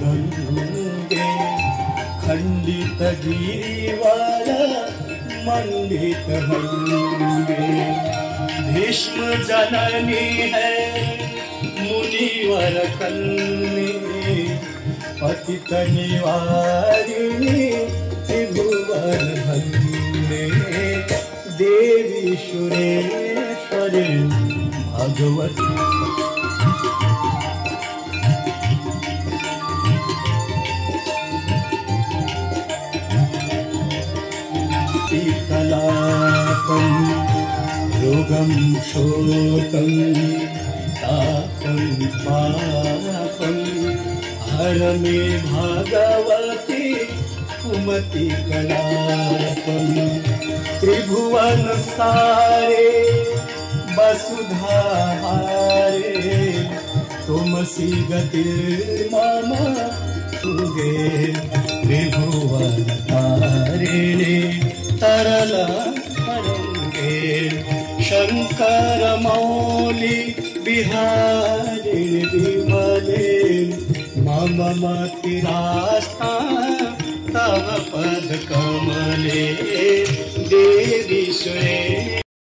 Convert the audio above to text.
गंगे खंडित गिरिवार मंडित हंगे भीष्म जननी है मुनिवर कन्नी पतित निवारिणी त्रिभुवन धन्ये देवी सुरेश्वरी भगवती कलापं योगं शोकं तापं पापं हर मे भगवती कुमति कलापं त्रिभुवन सारे वसुधा हारे तुमसी गतिर्मम तुगे त्रिभुवन तारिणे तरल तरंगे शंकर मौली बिहारी विमले मम मतिरास्था तव पद कमले देवी सुरे।